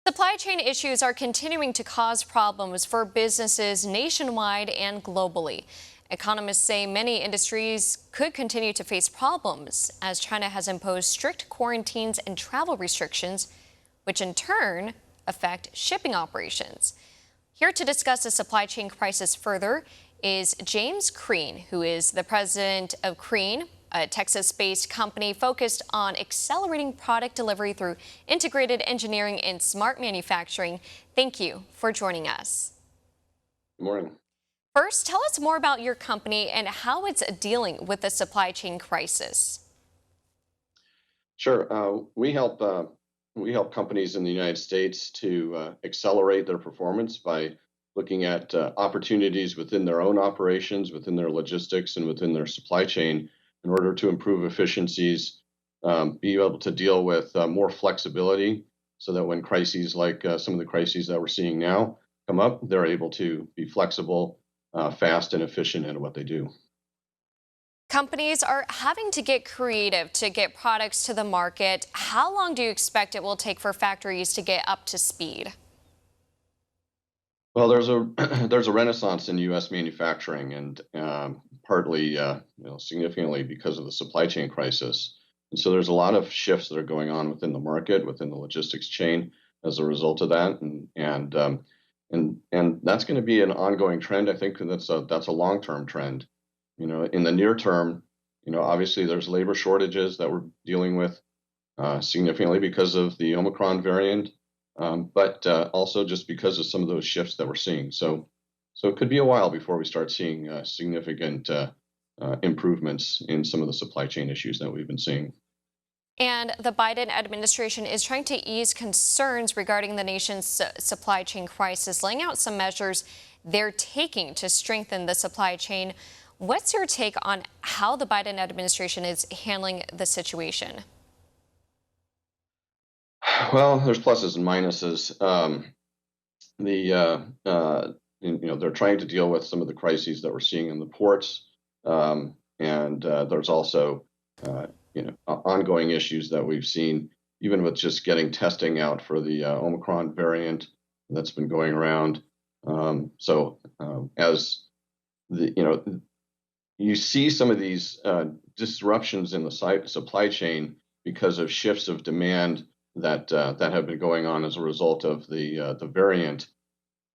Supply chain issues are continuing to cause problems for businesses nationwide and globally. Economists say many industries could continue to face problems as China has imposed strict quarantines and travel restrictions, which in turn affect shipping operations. Here to discuss the supply chain crisis further is James Crean, who is the president of Crean, a Texas-based company focused on accelerating product delivery through integrated engineering and smart manufacturing. Thank you for joining us. Good morning. First, tell us more about your company and how it's dealing with the supply chain crisis. Sure. We help companies in the United States to accelerate their performance by looking at opportunities within their own operations, within their logistics, and within their supply chain in order to improve efficiencies, be able to deal with more flexibility so that when crises like some of the crises that we're seeing now come up, they're able to be flexible, fast, and efficient in what they do. Companies are having to get creative to get products to the market. How long do you expect it will take for factories to get up to speed? Well, there's a there's a renaissance in U.S. manufacturing, and partly, significantly because of the supply chain crisis. And so there's a lot of shifts that are going on within the market, within the logistics chain, as a result of that, and that's going to be an ongoing trend. I think that's a long-term trend. In the near term, obviously there's labor shortages that we're dealing with significantly because of the Omicron variant, but also just because of some of those shifts that we're seeing. So it could be a while before we start seeing significant improvements in some of the supply chain issues that we've been seeing. And the Biden administration is trying to ease concerns regarding the nation's supply chain crisis, laying out some measures they're taking to strengthen the supply chain. What's your take on how the Biden administration is handling the situation? Well, there's pluses and minuses. They're trying to deal with some of the crises that we're seeing in the ports, and there's also ongoing issues that we've seen, even with just getting testing out for the Omicron variant that's been going around. As the you see some of these disruptions in the supply chain because of shifts of demand that have been going on as a result of the variant.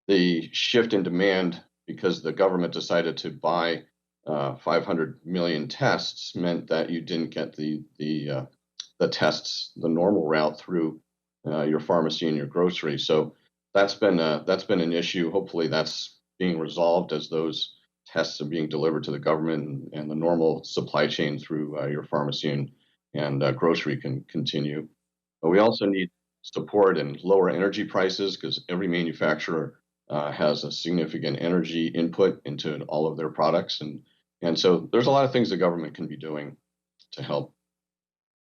The shift in demand because the government decided to buy 500 million tests meant that you didn't get the tests the normal route through your pharmacy and your grocery. So that's been an issue. Hopefully, that's being resolved as those tests are being delivered to the government, and the normal supply chain through your pharmacy and grocery can continue. But we also need support and lower energy prices because every manufacturer has a significant energy input into all of their products, and so there's a lot of things the government can be doing to help.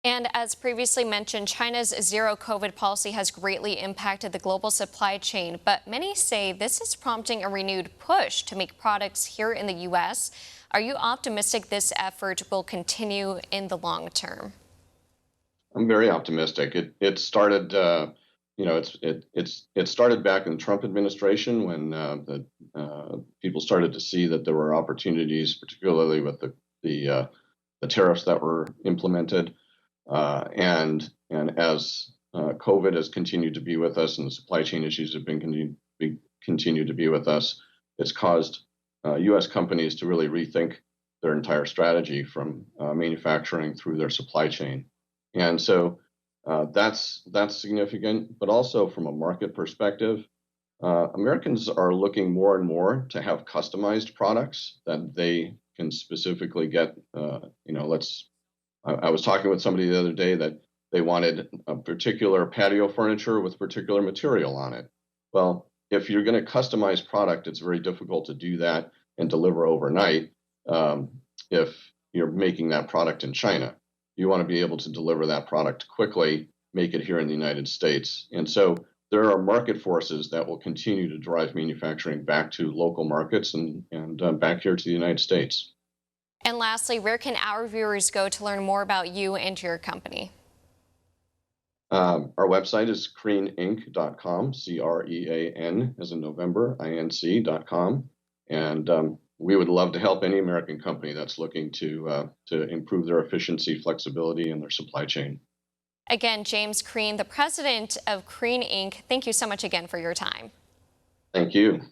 And as previously mentioned, China's zero COVID policy has greatly impacted the global supply chain, but many say this is prompting a renewed push to make products here in the U.S. Are you optimistic this effort will continue in the long term? I'm very optimistic. It started, it started back in the Trump administration when the people started to see that there were opportunities, particularly with the tariffs that were implemented, and as COVID has continued to be with us and the supply chain issues have been continued to be with us, it's caused U.S. companies to really rethink their entire strategy from manufacturing through their supply chain. And so that's significant, but also from a market perspective, Americans are looking more and more to have customized products that they can specifically get. I was talking with somebody the other day that they wanted a particular patio furniture with particular material on it. Well, if you're going to customize product, it's very difficult to do that and deliver overnight if you're making that product in China. You want to be able to deliver that product quickly, make it here in the United States. And so there are market forces that will continue to drive manufacturing back to local markets and back here to the United States. And lastly, where can our viewers go to learn more about you and your company? Our website is creaninc.com, Crean as in November, Inc.com. And we would love to help any American company that's looking to improve their efficiency, flexibility, and their supply chain. Again, James Crean, the president of Crean Inc., thank you so much again for your time. Thank you.